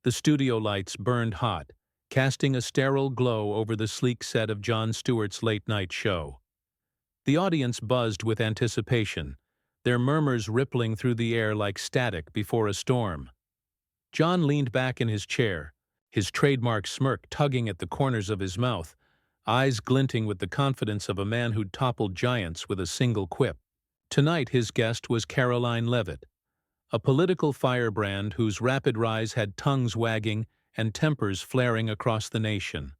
The studio lights burned hot, casting a sterile glow over the sleek set of Jon Stewart's late-night show. The audience buzzed with anticipation, their murmurs rippling through the air like static before a storm. Jon leaned back in his chair, his trademark smirk tugging at the corners of his mouth, eyes glinting with the confidence of a man who'd toppled giants with a single quip. Tonight his guest was Karoline Leavitt, a political firebrand whose rapid rise had tongues wagging and tempers flaring across the nation.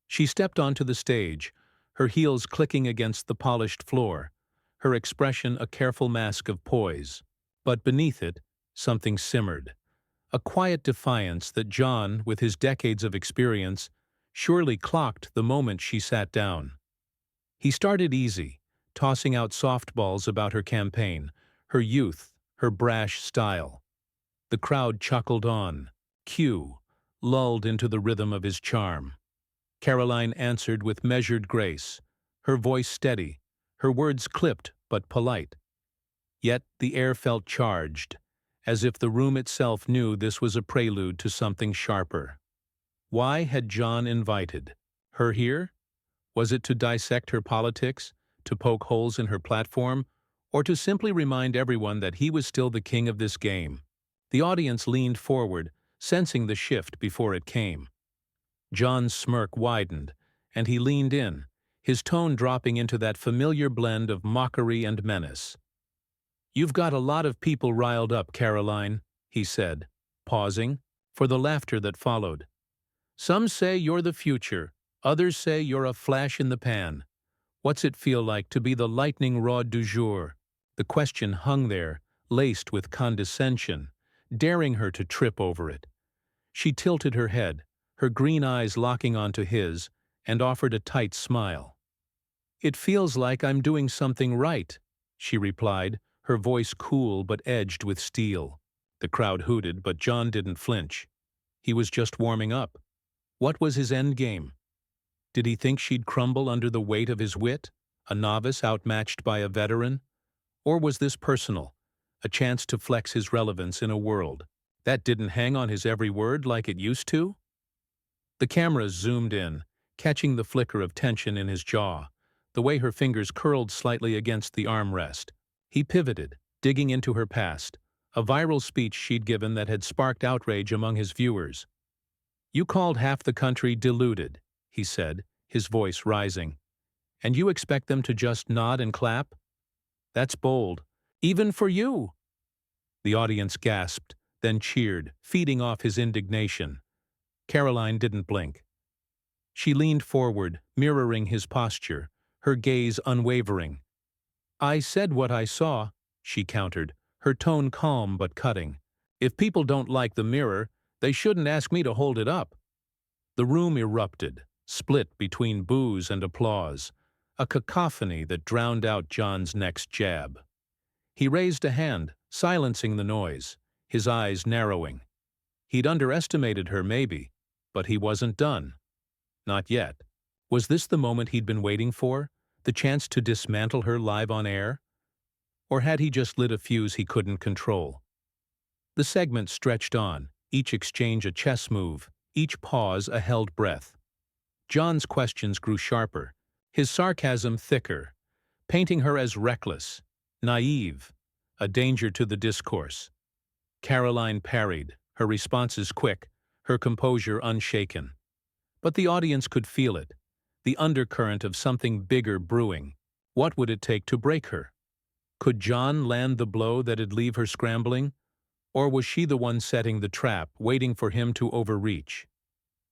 She stepped onto the stage, her heels clicking against the polished floor, her expression a careful mask of poise. But beneath it, something simmered. A quiet defiance that Jon, with his decades of experience, surely clocked the moment she sat down. He started easy, tossing out softballs about her campaign, her youth, her brash style. The crowd chuckled on, cue, lulled into the rhythm of his charm. Karoline answered with measured grace, her voice steady, her words clipped but polite. Yet the air felt charged, as if the room itself knew this was a prelude to something sharper. Why had Jon invited her here? Was it to dissect her politics, to poke holes in her platform, or to simply remind everyone that he was still the king of this game? The audience leaned forward, sensing the shift before it came. Jon's smirk widened, and he leaned in, his tone dropping into that familiar blend of mockery and menace. "You've got a lot of people riled up, Karoline," he said, pausing, for the laughter that followed. "Some say you're the future, others say you're a flash in the pan. What's it feel like to be the lightning rod du jour?" The question hung there, laced with condescension, daring her to trip over it. She tilted her head, her green eyes locking onto his, and offered a tight smile. "It feels like I'm doing something right," she replied, her voice cool but edged with steel. The crowd hooted, but Jon didn't flinch. He was just warming up. What was his end game? Did he think she'd crumble under the weight of his wit, a novice outmatched by a veteran? Or was this personal, a chance to flex his relevance in a world that didn't hang on his every word like it used to? The cameras zoomed in, catching the flicker of tension in his jaw, the way her fingers curled slightly against the armrest. He pivoted, digging into her past, a viral speech she'd given that had sparked outrage among his viewers. "You called half the country deluded," he said, his voice rising. "And you expect them to just nod and clap? That's bold, even for you." The audience gasped, then cheered, feeding off his indignation. Karoline didn't blink. She leaned forward, mirroring his posture, her gaze unwavering. "I said what I saw," she countered, her tone calm but cutting. "If people don't like the mirror, they shouldn't ask me to hold it up." The room erupted, split between boos and applause, a cacophony that drowned out Jon's next jab. He raised a hand, silencing the noise, his eyes narrowing. He'd underestimated her maybe, but he wasn't done. Not yet. Was this the moment he'd been waiting for? The chance to dismantle her live on air? Or had he just lit a fuse he couldn't control? The segment stretched on, each exchange a chess move, each pause a held breath. Jon's questions grew sharper, his sarcasm thicker, painting her as reckless, naive, a danger to the discourse. Karoline parried, her responses quick, her composure unshaken. But the audience could feel it, the undercurrent of something bigger brewing. What would it take to break her? Could Jon land the blow that'd leave her scrambling? Or was she the one setting the trap, waiting for him to overreach?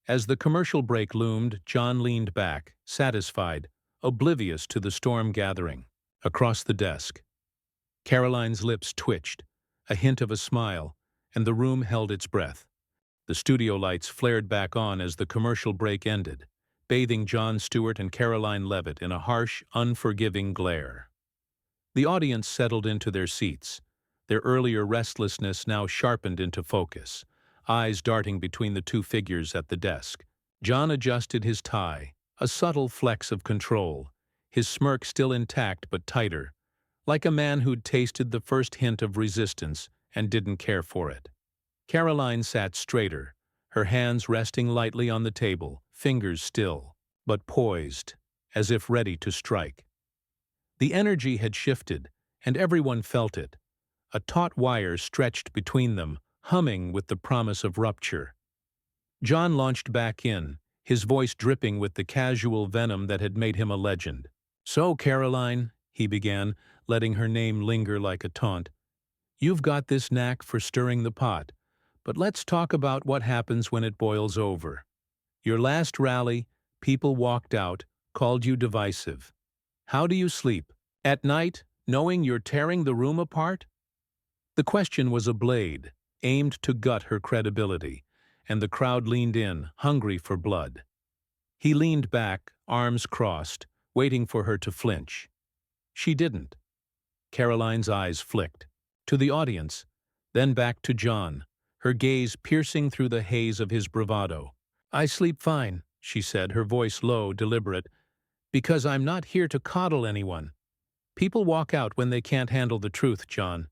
As the commercial break loomed, Jon leaned back, satisfied, oblivious to the storm gathering. Across the desk, Karoline's lips twitched, a hint of a smile, and the room held its breath. The studio lights flared back on as the commercial break ended, bathing Jon Stewart and Karoline Leavitt in a harsh, unforgiving glare. The audience settled into their seats, their earlier restlessness now sharpened into focus, eyes darting between the two figures at the desk. Jon adjusted his tie, a subtle flex of control, his smirk still intact but tighter, like a man who'd tasted the first hint of resistance and didn't care for it. Karoline sat straighter, her hands resting lightly on the table, fingers still, but poised, as if ready to strike. The energy had shifted, and everyone felt it. A taut wire stretched between them, humming with the promise of rupture. Jon launched back in, his voice dripping with the casual venom that had made him a legend. "So, Karoline," he began, letting her name linger like a taunt, "you've got this knack for stirring the pot, but let's talk about what happens when it boils over. Your last rally, people walked out, called you divisive. How do you sleep? At night, knowing you're tearing the room apart?" The question was a blade, aimed to gut her credibility, and the crowd leaned in, hungry for blood. He leaned back, arms crossed, waiting for her to flinch. She didn't. Karoline's eyes flicked. To the audience, then back to Jon, her gaze piercing through the haze of his bravado. "I sleep fine," she said, her voice low, deliberate, "because I'm not here to coddle anyone. People walk out when they can't handle the truth, Jon.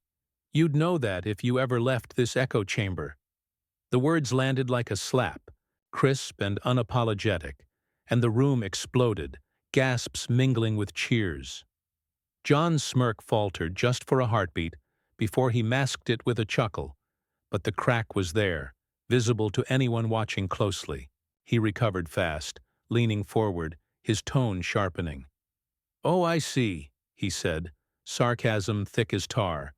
You'd know that if you ever left this echo chamber." The words landed like a slap, crisp and unapologetic, and the room exploded, gasps mingling with cheers. Jon's smirk faltered just for a heartbeat before he masked it with a chuckle, but the crack was there, visible to anyone watching closely. He recovered fast, leaning forward, his tone sharpening. "Oh, I see," he said, sarcasm thick as tar.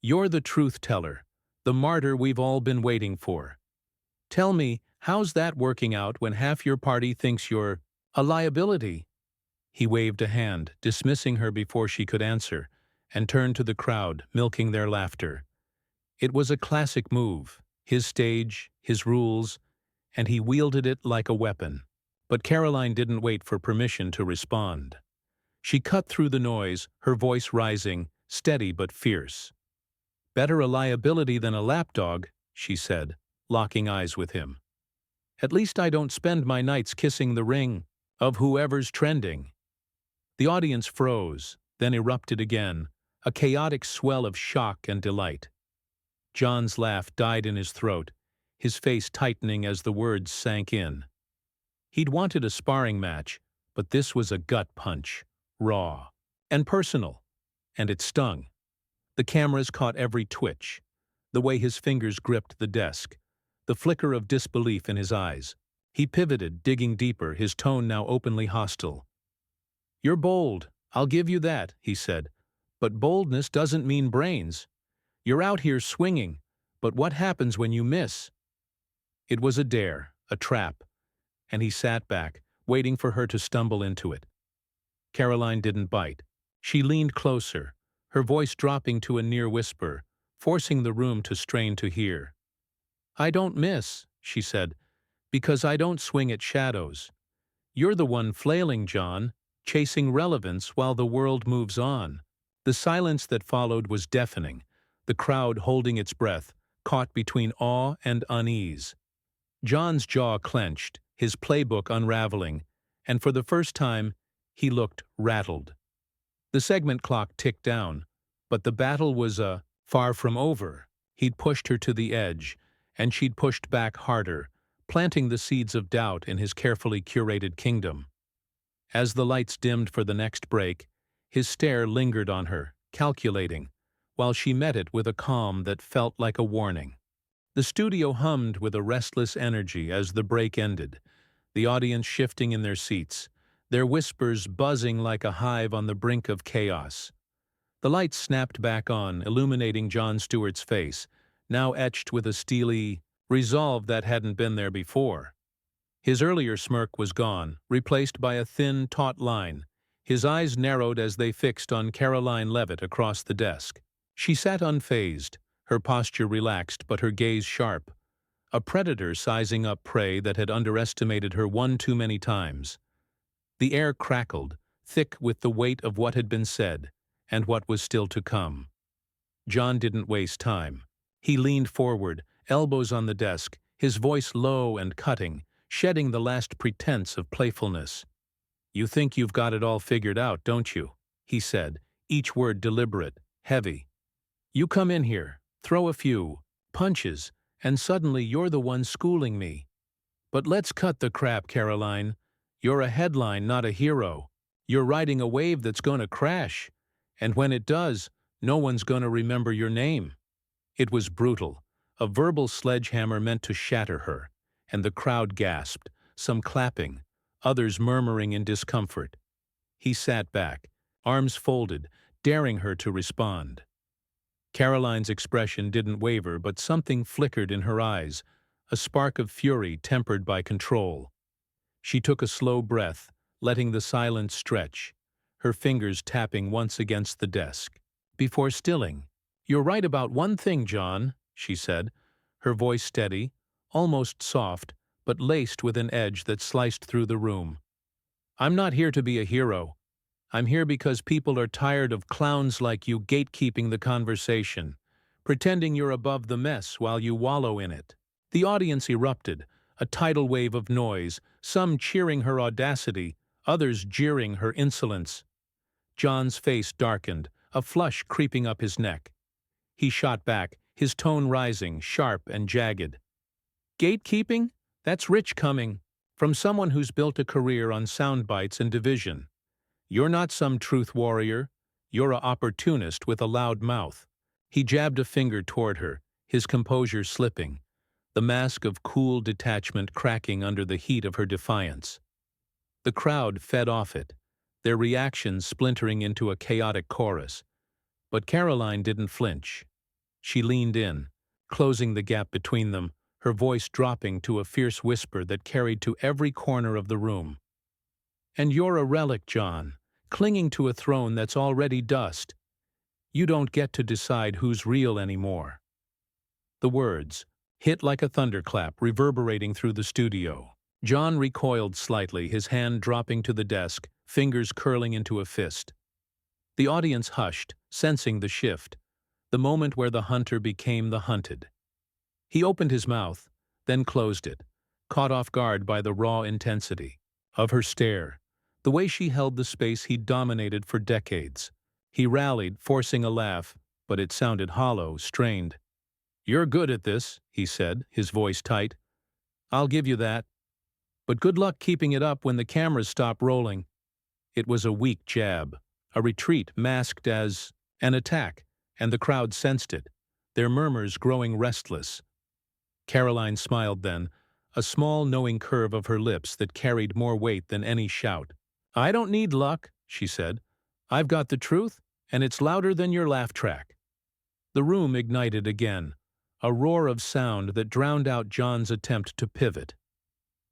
"You're the truth-teller, the martyr we've all been waiting for. Tell me, how's that working out when half your party thinks you're a liability?" He waved a hand, dismissing her before she could answer, and turned to the crowd, milking their laughter. It was a classic move, his stage, his rules, and he wielded it like a weapon. But Karoline didn't wait for permission to respond. She cut through the noise, her voice rising, steady but fierce. "Better a liability than a lapdog," she said, locking eyes with him. "At least I don't spend my nights kissing the ring of whoever's trending." The audience froze, then erupted again, a chaotic swell of shock and delight. Jon's laugh died in his throat, his face tightening as the words sank in. He'd wanted a sparring match, but this was a gut punch, raw and personal, and it stung. The cameras caught every twitch, the way his fingers gripped the desk, the flicker of disbelief in his eyes. He pivoted, digging deeper, his tone now openly hostile. "You're bold, I'll give you that," he said, "but boldness doesn't mean brains. You're out here swinging, but what happens when you miss?" It was a dare, a trap, and he sat back, waiting for her to stumble into it. Karoline didn't bite. She leaned closer, her voice dropping to a near whisper, forcing the room to strain to hear. "I don't miss," she said, "because I don't swing at shadows. You're the one flailing, Jon, chasing relevance while the world moves on." The silence that followed was deafening, the crowd holding its breath, caught between awe and unease. Jon's jaw clenched, his playbook unraveling, and for the first time, he looked rattled. The segment clock ticked down, but the battle was far from over. He'd pushed her to the edge, and she'd pushed back harder, planting the seeds of doubt in his carefully curated kingdom. As the lights dimmed for the next break, his stare lingered on her, calculating, while she met it with a calm that felt like a warning. The studio hummed with a restless energy as the break ended, the audience shifting in their seats, their whispers buzzing like a hive on the brink of chaos. The lights snapped back on, illuminating Jon Stewart's face, now etched with a steely resolve that hadn't been there before. His earlier smirk was gone, replaced by a thin, taut line. His eyes narrowed as they fixed on Karoline Leavitt across the desk. She sat unfazed, her posture relaxed but her gaze sharp, a predator sizing up prey that had underestimated her one too many times. The air crackled, thick with the weight of what had been said, and what was still to come. Jon didn't waste time. He leaned forward, elbows on the desk, his voice low and cutting, shedding the last pretense of playfulness. "You think you've got it all figured out, don't you?" he said, each word deliberate, heavy. "You come in here, throw a few punches, And suddenly you're the one schooling me. But let's cut the crap, Karoline. You're a headline, not a hero. You're riding a wave that's gonna crash. And when it does, no one's gonna remember your name. It was brutal, a verbal sledgehammer meant to shatter her, and the crowd gasped, some clapping, others murmuring in discomfort. He sat back, arms folded, daring her to respond. Caroline's expression didn't waver, but something flickered in her eyes, a spark of fury tempered by control. She took a slow breath, letting the silence stretch, her fingers tapping once against the desk. Before stilling, "You're right about one thing, Jon," she said, her voice steady, almost soft, but laced with an edge that sliced through the room. "I'm not here to be a hero. I'm here because people are tired of clowns like you gatekeeping the conversation, pretending you're above the mess while you wallow in it." The audience erupted, a tidal wave of noise, some cheering her audacity, others jeering her insolence. Jon's face darkened, a flush creeping up his neck. He shot back, his tone rising, sharp and jagged. "Gatekeeping? That's rich coming, from someone who's built a career on sound bites and division. You're not some truth warrior. You're a opportunist with a loud mouth." He jabbed a finger toward her, his composure slipping, the mask of cool detachment cracking under the heat of her defiance. The crowd fed off it, their reactions splintering into a chaotic chorus. But Karoline didn't flinch. She leaned in, closing the gap between them, her voice dropping to a fierce whisper that carried to every corner of the room. "And you're a relic, Jon, clinging to a throne that's already dust. You don't get to decide who's real anymore." The words hit like a thunderclap, reverberating through the studio. Jon recoiled slightly, his hand dropping to the desk, fingers curling into a fist. The audience hushed, sensing the shift, the moment where the hunter became the hunted. He opened his mouth, then closed it, caught off guard by the raw intensity of her stare, the way she held the space he'd dominated for decades. He rallied, forcing a laugh, but it sounded hollow, strained. "You're good at this," he said, his voice tight. "I'll give you that. But good luck keeping it up when the cameras stop rolling." It was a weak jab, a retreat masked as an attack, and the crowd sensed it, their murmurs growing restless. Karoline smiled then, a small knowing curve of her lips that carried more weight than any shout. "I don't need luck," she said. "I've got the truth, and it's louder than your laugh track." The room ignited again, a roar of sound that drowned out Jon's attempt to pivot.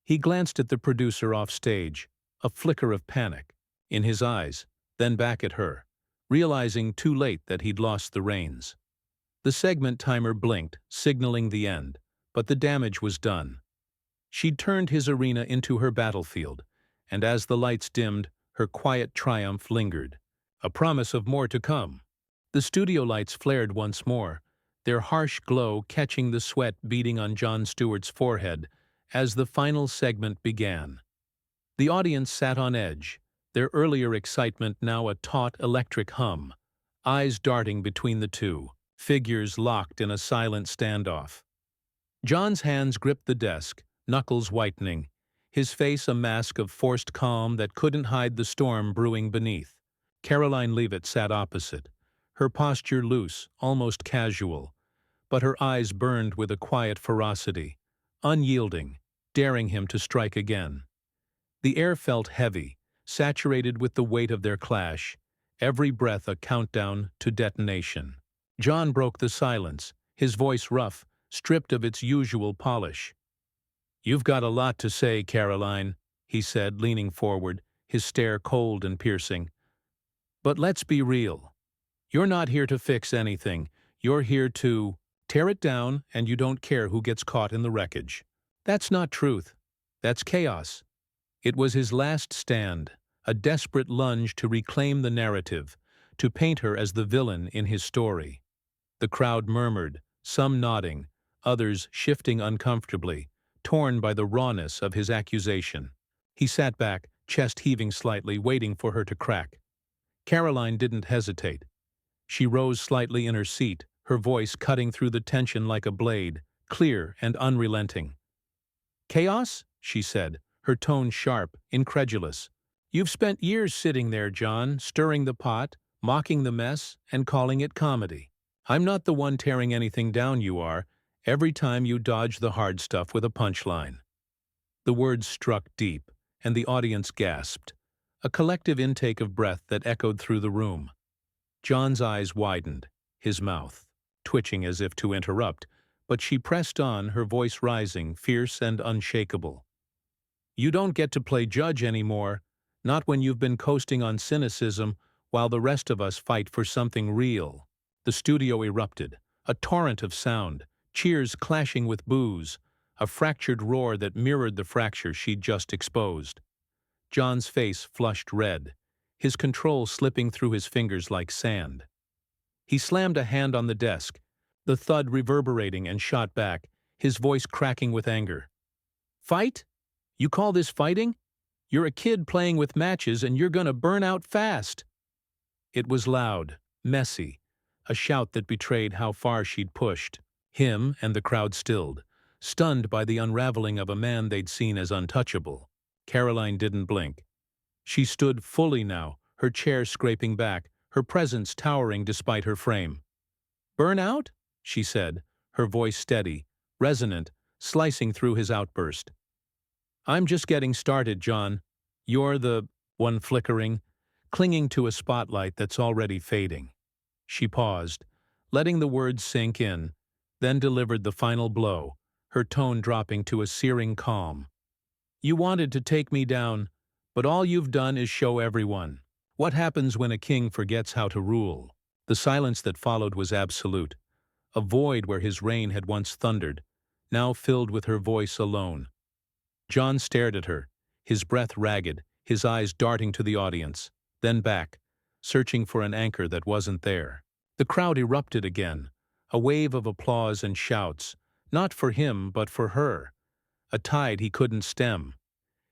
He glanced at the producer off stage, a flicker of panic in his eyes, then back at her, realizing too late that he'd lost the reins. The segment timer blinked, signaling the end, but the damage was done. She'd turned his arena into her battlefield, and as the lights dimmed, her quiet triumph lingered, a promise of more to come. The studio lights flared once more, their harsh glow catching the sweat beading on Jon Stewart's forehead as the final segment began. The audience sat on edge, their earlier excitement now a taut electric hum, eyes darting between the two, figures locked in a silent standoff. Jon's hands gripped the desk, knuckles whitening, his face a mask of forced calm that couldn't hide the storm brewing beneath. Karoline Leavitt sat opposite, her posture loose, almost casual, but her eyes burned with a quiet ferocity, unyielding, daring him to strike again. The air felt heavy, saturated with the weight of their clash, every breath a countdown to detonation. Jon broke the silence, his voice rough, stripped of its usual polish. "You've got a lot to say, Karoline," he said, leaning forward, his stare cold and piercing. "But let's be real. You're not here to fix anything. You're here to tear it down, and you don't care who gets caught in the wreckage." That's not truth. That's chaos. It was his last stand, a desperate lunge to reclaim the narrative, to paint her as the villain in his story. The crowd murmured, some nodding, others shifting uncomfortably, torn by the rawness of his accusation. He sat back, chest heaving slightly, waiting for her to crack. Karoline didn't hesitate. She rose slightly in her seat, her voice cutting through the tension like a blade, clear and unrelenting. "Chaos?" she said, her tone sharp, incredulous. "You've spent years sitting there, Jon, stirring the pot, mocking the mess, and calling it comedy. I'm not the one tearing anything down, you are, every time you dodge the hard stuff with a punchline." The words struck deep, and the audience gasped, a collective intake of breath that echoed through the room. Jon's eyes widened, his mouth twitching as if to interrupt, but she pressed on, her voice rising, fierce and unshakable. "You don't get to play judge anymore, not when you've been coasting on cynicism while the rest of us fight for something real." The studio erupted, a torrent of sound, cheers clashing with boos, a fractured roar that mirrored the fracture she'd just exposed. Jon's face flushed red, his control slipping through his fingers like sand. He slammed a hand on the desk, the thud reverberating, and shot back, his voice cracking with anger. "Fight? You call this fighting? You're a kid playing with matches and you're gonna burn out fast." It was loud, messy, a shout that betrayed how far she'd pushed. Him and the crowd stilled, stunned by the unraveling of a man they'd seen as untouchable. Karoline didn't blink. She stood fully now, her chair scraping back, her presence towering despite her frame. "Burn out?" she said, her voice steady, resonant, slicing through his outburst. "I'm just getting started, Jon. You're the one," flickering, clinging to a spotlight that's already fading. She paused, letting the words sink in, then delivered the final blow, her tone dropping to a searing calm. "You wanted to take me down, but all you've done is show everyone what happens when a king forgets how to rule." The silence that followed was absolute, a void where his reign had once thundered, now filled with her voice alone. Jon stared at her, his breath ragged, his eyes darting to the audience, then back, searching for an anchor that wasn't there. The crowd erupted again, a wave of applause and shouts, not for him but for her, a tide he couldn't stem.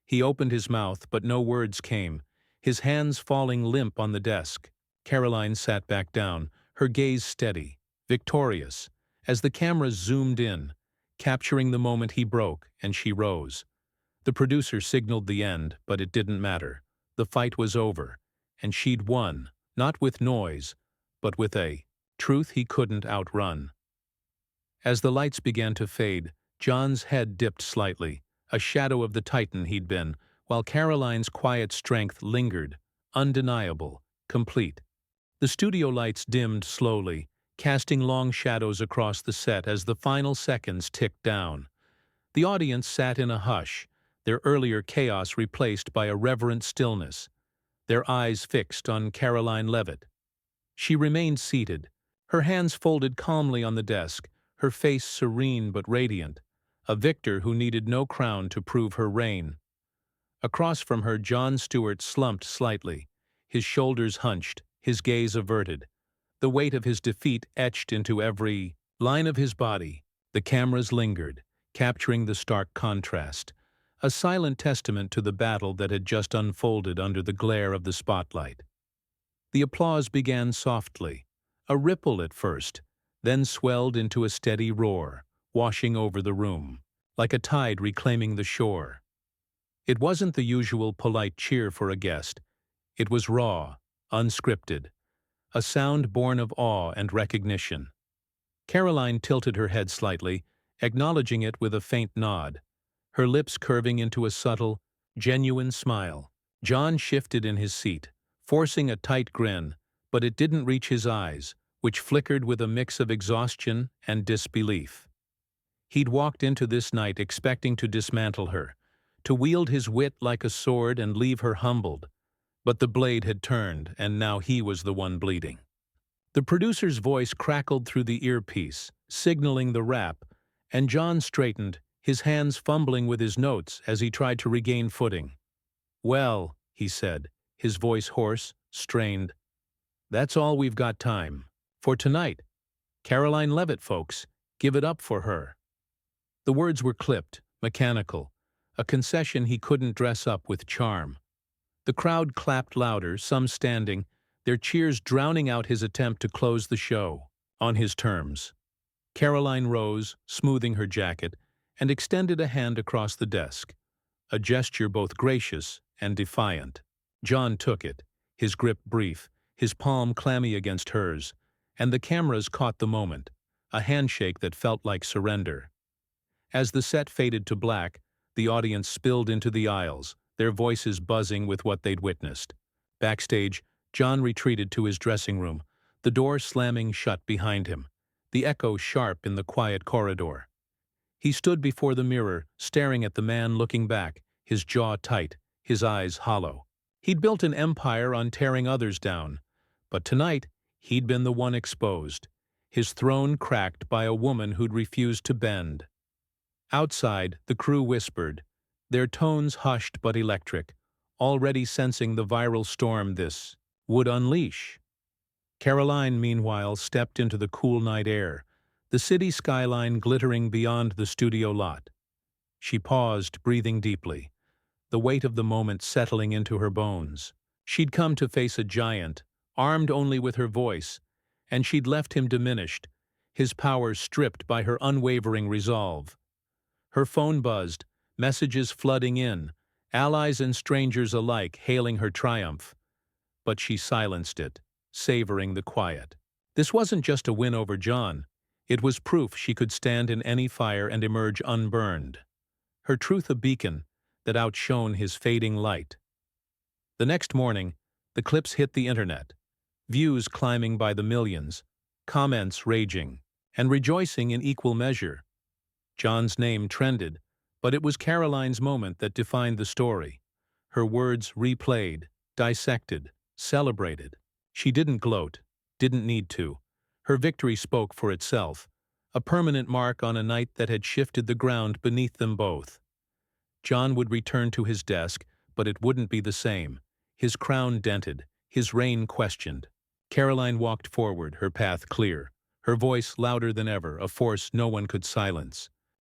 He opened his mouth, but no words came, his hands falling limp on the desk. Karoline sat back down, her gaze steady, victorious, as the cameras zoomed in, capturing the moment he broke, and she rose. The producer signaled the end, but it didn't matter. The fight was over, and she'd won, not with noise, but with a truth he couldn't outrun. As the lights began to fade, Jon's head dipped slightly, a shadow of the titan he'd been, while Karoline's quiet strength lingered, undeniable, complete. The studio lights dimmed slowly, casting long shadows across the set as the final seconds ticked down. The audience sat in a hush, their earlier chaos replaced by a reverent stillness, their eyes fixed on Karoline Leavitt. She remained seated, her hands folded calmly on the desk, her face serene but radiant, a victor who needed no crown to prove her reign. Across from her, Jon Stewart slumped slightly, his shoulders hunched, his gaze averted, the weight of his defeat etched into every line of his body. The cameras lingered, capturing the stark contrast, a silent testament to the battle that had just unfolded under the glare of the spotlight. The applause began softly, a ripple at first, then swelled into a steady roar, washing over the room, like a tide reclaiming the shore. It wasn't the usual polite cheer for a guest. It was raw, unscripted, a sound born of awe and recognition. Karoline tilted her head slightly, acknowledging it with a faint nod, her lips curving into a subtle, genuine smile. Jon shifted in his seat, forcing a tight grin, but it didn't reach his eyes, which flickered with a mix of exhaustion and disbelief. He'd walked into this night expecting to dismantle her, to wield his wit like a sword and leave her humbled, but the blade had turned, and now he was the one bleeding. The producer's voice crackled through the earpiece, signaling the wrap, and Jon straightened, his hands fumbling with his notes as he tried to regain footing. "Well," he said, his voice hoarse, strained, "that's all we've got time for tonight. Karoline Leavitt, folks, give it up for her." The words were clipped, mechanical, a concession he couldn't dress up with charm. The crowd clapped louder, some standing, their cheers drowning out his attempt to close the show on his terms. Caroline rose, smoothing her jacket, and extended a hand across the desk, a gesture both gracious and defiant. Jon took it, his grip brief, his palm clammy against hers, and the cameras caught the moment, a handshake that felt like surrender. As the set faded to black, the audience spilled into the aisles, their voices buzzing with what they'd witnessed. Backstage, Jon retreated to his dressing room, the door slamming shut behind him, the echo sharp in the quiet corridor. He stood before the mirror, staring at the man looking back, his jaw tight, his eyes hollow. He'd built an empire on tearing others down, but tonight he'd been the one exposed, his throne cracked by a woman who'd refused to bend. Outside, the crew whispered, their tones hushed but electric, already sensing the viral storm this would unleash. Karoline, meanwhile, stepped into the cool night air, the city skyline glittering beyond the studio lot. She paused, breathing deeply, the weight of the moment settling into her bones. She'd come to face a giant, armed only with her voice, and she'd left him diminished, his powers stripped by her unwavering resolve. Her phone buzzed, messages flooding in, allies and strangers alike hailing her triumph. But she silenced it, savoring the quiet. This wasn't just a win over Jon. It was proof she could stand in any fire and emerge unburned. Her truth a beacon that outshone his fading light. The next morning, the clips hit the internet, views climbing by the millions, comments raging, and rejoicing in equal measure. Jon's name trended, but it was Karoline's moment that defined the story. Her words replayed, dissected, celebrated. She didn't gloat, didn't need to. Her victory spoke for itself, a permanent mark on a night that had shifted the ground beneath them both. Jon would return to his desk, but it wouldn't be the same. His crown dented, his reign questioned. Karoline walked forward, her path clear, her voice louder than ever, a force no one could silence.